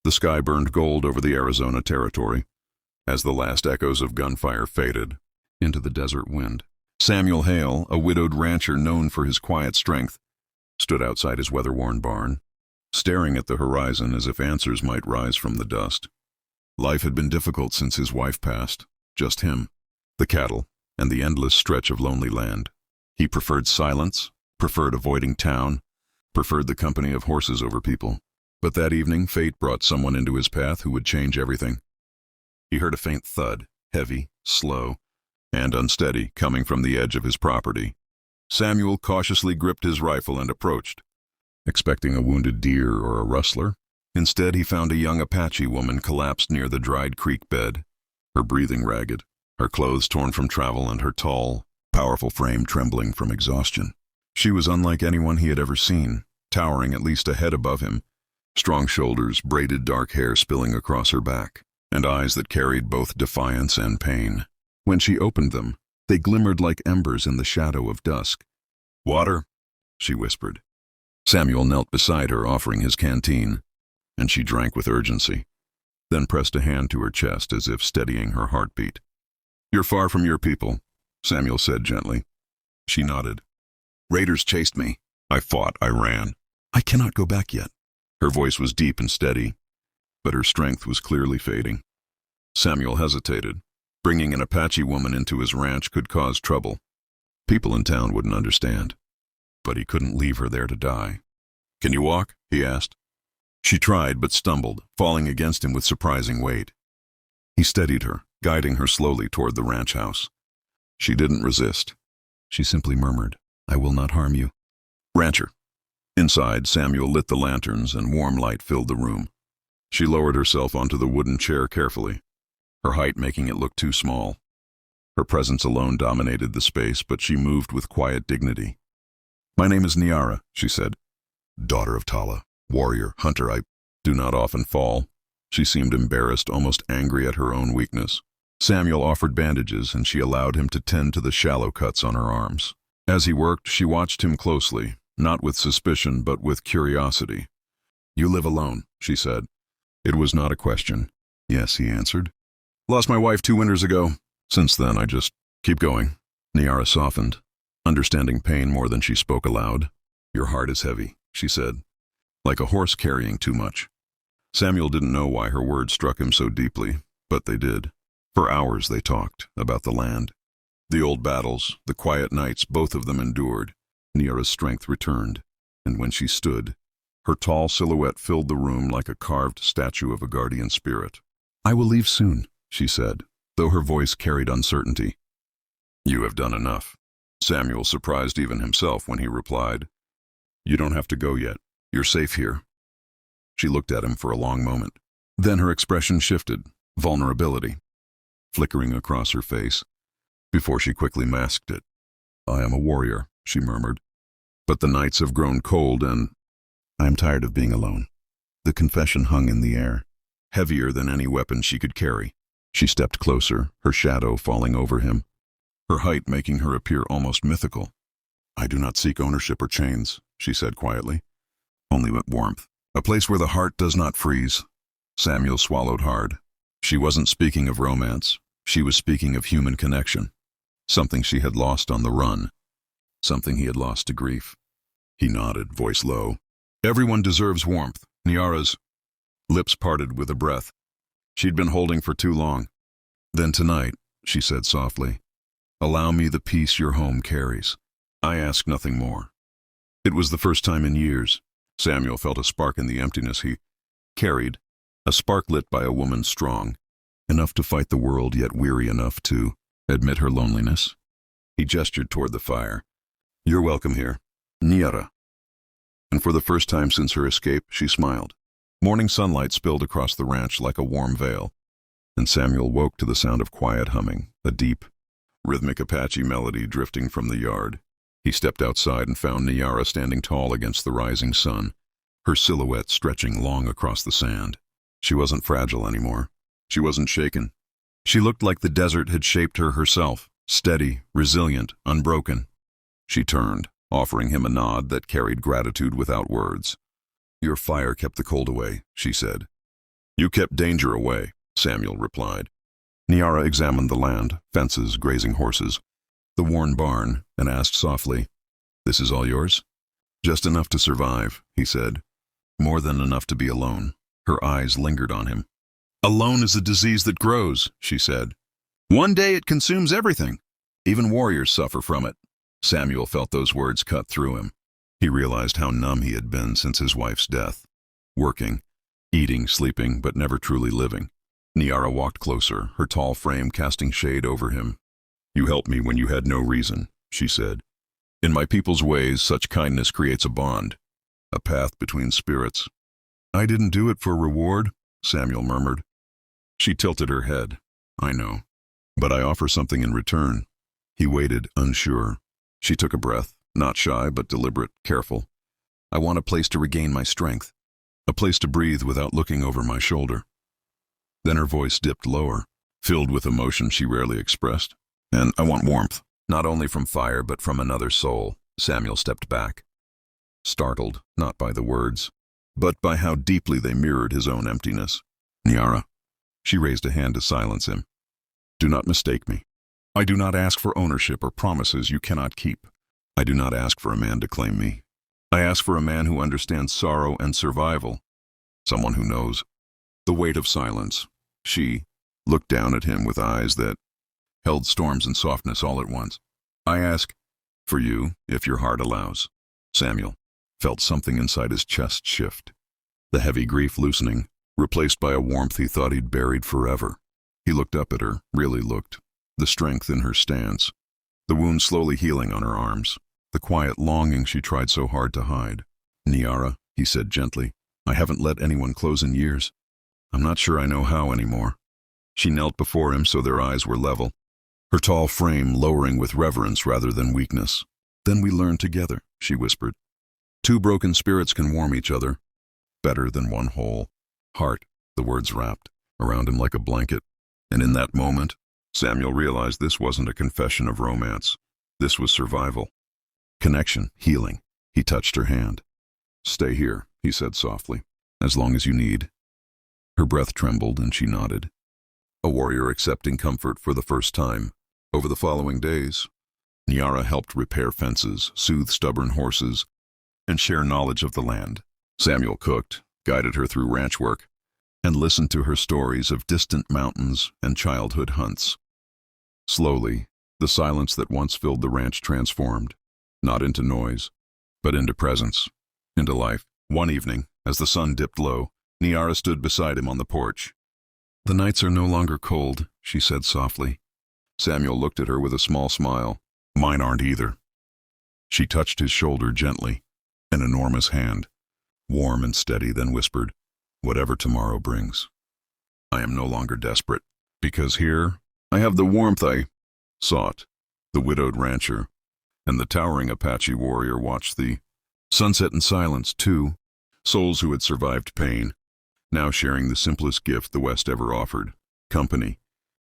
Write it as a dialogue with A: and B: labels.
A: The sky burned gold over the Arizona territory as the last echoes of gunfire faded into the desert wind. Samuel Hale, a widowed rancher known for his quiet strength, stood outside his weather-worn barn, staring at the horizon as if answers might rise from the dust. Life had been difficult since his wife passed, just him, the cattle, and the endless stretch of lonely land. He preferred silence, preferred avoiding town, preferred the company of horses over people. But that evening, fate brought someone into his path who would change everything. He heard a faint thud, heavy, slow, and unsteady, coming from the edge of his property. Samuel cautiously gripped his rifle and approached, expecting a wounded deer or a rustler. Instead, he found a young Apache woman collapsed near the dried creek bed, her breathing ragged, her clothes torn from travel, and her tall, powerful frame trembling from exhaustion. She was unlike anyone he had ever seen, towering at least a head above him, strong shoulders, braided dark hair spilling across her back, and eyes that carried both defiance and pain. When she opened them, they glimmered like embers in the shadow of dusk. "Water?" she whispered. Samuel knelt beside her, offering his canteen, and she drank with urgency, then pressed a hand to her chest as if steadying her heartbeat. "You're far from your people," Samuel said gently. She nodded. "Raiders chased me. I fought, I ran. I cannot go back yet." Her voice was deep and steady, but her strength was clearly fading. Samuel hesitated. Bringing an Apache woman into his ranch could cause trouble. People in town wouldn't understand. But he couldn't leave her there to die. "Can you walk?" he asked. She tried but stumbled, falling against him with surprising weight. He steadied her, guiding her slowly toward the ranch house. She didn't resist. She simply murmured, "I will not harm you." "Rancher." Inside, Samuel lit the lanterns and warm light filled the room. She lowered herself onto the wooden chair carefully, her height making it look too small. Her presence alone dominated the space, but she moved with quiet dignity. "My name is Niyara," she said. "Daughter of Tala, warrior, hunter, I do not often fall." She seemed embarrassed, almost angry at her own weakness. Samuel offered bandages, and she allowed him to tend to the shallow cuts on her arms. As he worked, she watched him closely, not with suspicion, but with curiosity. "You live alone," she said. It was not a question. "Yes," he answered. "Lost my wife 2 winters ago. Since then, I just keep going." Niyara softened, understanding pain more than she spoke aloud. "Your heart is heavy," she said, "like a horse carrying too much." Samuel didn't know why her words struck him so deeply, but they did. For hours they talked about the land. The old battles, the quiet nights both of them endured. Niyara's strength returned, and when she stood, her tall silhouette filled the room like a carved statue of a guardian spirit. "I will leave soon," she said, though her voice carried uncertainty. "You have done enough." Samuel surprised even himself when he replied, "You don't have to go yet. You're safe here." She looked at him for a long moment. Then her expression shifted, vulnerability flickering across her face, before she quickly masked it. "I am a warrior," she murmured, "but the nights have grown cold and I am tired of being alone." The confession hung in the air, heavier than any weapon she could carry. She stepped closer, her shadow falling over him, her height making her appear almost mythical. "I do not seek ownership or chains," she said quietly. "Only warmth. A place where the heart does not freeze." Samuel swallowed hard. She wasn't speaking of romance. She was speaking of human connection. Something she had lost on the run. Something he had lost to grief. He nodded, voice low. "Everyone deserves warmth." Niyara's lips parted with a breath she'd been holding for too long. "Then tonight," she said softly, "allow me the peace your home carries. I ask nothing more." It was the first time in years Samuel felt a spark in the emptiness he carried, a spark lit by a woman strong, enough to fight the world yet weary enough to admit her loneliness. He gestured toward the fire. "You're welcome here, Niyara." And for the first time since her escape, she smiled. Morning sunlight spilled across the ranch like a warm veil, and Samuel woke to the sound of quiet humming, a deep, rhythmic Apache melody drifting from the yard. He stepped outside and found Niyara standing tall against the rising sun, her silhouette stretching long across the sand. She wasn't fragile anymore. She wasn't shaken. She looked like the desert had shaped her herself, steady, resilient, unbroken. She turned, offering him a nod that carried gratitude without words. "Your fire kept the cold away," she said. You kept danger away, Samuel replied. Niyara examined the land, fences, grazing horses, the worn barn, and asked softly, "This is all yours?" "Just enough to survive," he said. "More than enough to be alone." Her eyes lingered on him. "Alone is a disease that grows," she said. "One day it consumes everything. Even warriors suffer from it." Samuel felt those words cut through him. He realized how numb he had been since his wife's death. Working, eating, sleeping, but never truly living. Niyara walked closer, her tall frame casting shade over him. "You helped me when you had no reason," she said. "In my people's ways, such kindness creates a bond, a path between spirits." "I didn't do it for reward," Samuel murmured. She tilted her head. "I know. But I offer something in return." He waited, unsure. She took a breath, not shy but deliberate, careful. "I want a place to regain my strength. A place to breathe without looking over my shoulder." Then her voice dipped lower, filled with emotion she rarely expressed. "And I want warmth, not only from fire but from another soul." Samuel stepped back, startled, not by the words, but by how deeply they mirrored his own emptiness. "Niyara." She raised a hand to silence him. "Do not mistake me. I do not ask for ownership or promises you cannot keep. I do not ask for a man to claim me. I ask for a man who understands sorrow and survival. Someone who knows the weight of silence." She looked down at him with eyes that held storms and softness all at once. "I ask for you, if your heart allows." Samuel felt something inside his chest shift. The heavy grief loosening, replaced by a warmth he thought he'd buried forever. He looked up at her, really looked. The strength in her stance, the wound slowly healing on her arms, the quiet longing she tried so hard to hide. "Niyara," he said gently, "I haven't let anyone close in years. I'm not sure I know how anymore." She knelt before him so their eyes were level, her tall frame lowering with reverence rather than weakness. "Then we learn together," she whispered. "Two broken spirits can warm each other better than one whole heart." The words wrapped around him like a blanket. And in that moment, Samuel realized this wasn't a confession of romance. This was survival. Connection, healing. He touched her hand. "Stay here," he said softly, "as long as you need." Her breath trembled and she nodded. A warrior accepting comfort for the first time. Over the following days, Niyara helped repair fences, soothe stubborn horses, and share knowledge of the land. Samuel cooked, guided her through ranch work, and listened to her stories of distant mountains and childhood hunts. Slowly, the silence that once filled the ranch transformed, not into noise, but into presence, into life. One evening, as the sun dipped low, Niyara stood beside him on the porch. "The nights are no longer cold," she said softly. Samuel looked at her with a small smile. "Mine aren't either." She touched his shoulder gently, an enormous hand, warm and steady, then whispered, "Whatever tomorrow brings. I am no longer desperate, because here I have the warmth I sought." The widowed rancher and the towering Apache warrior watched the sunset in silence, too, souls who had survived pain, now sharing the simplest gift the West ever offered: company.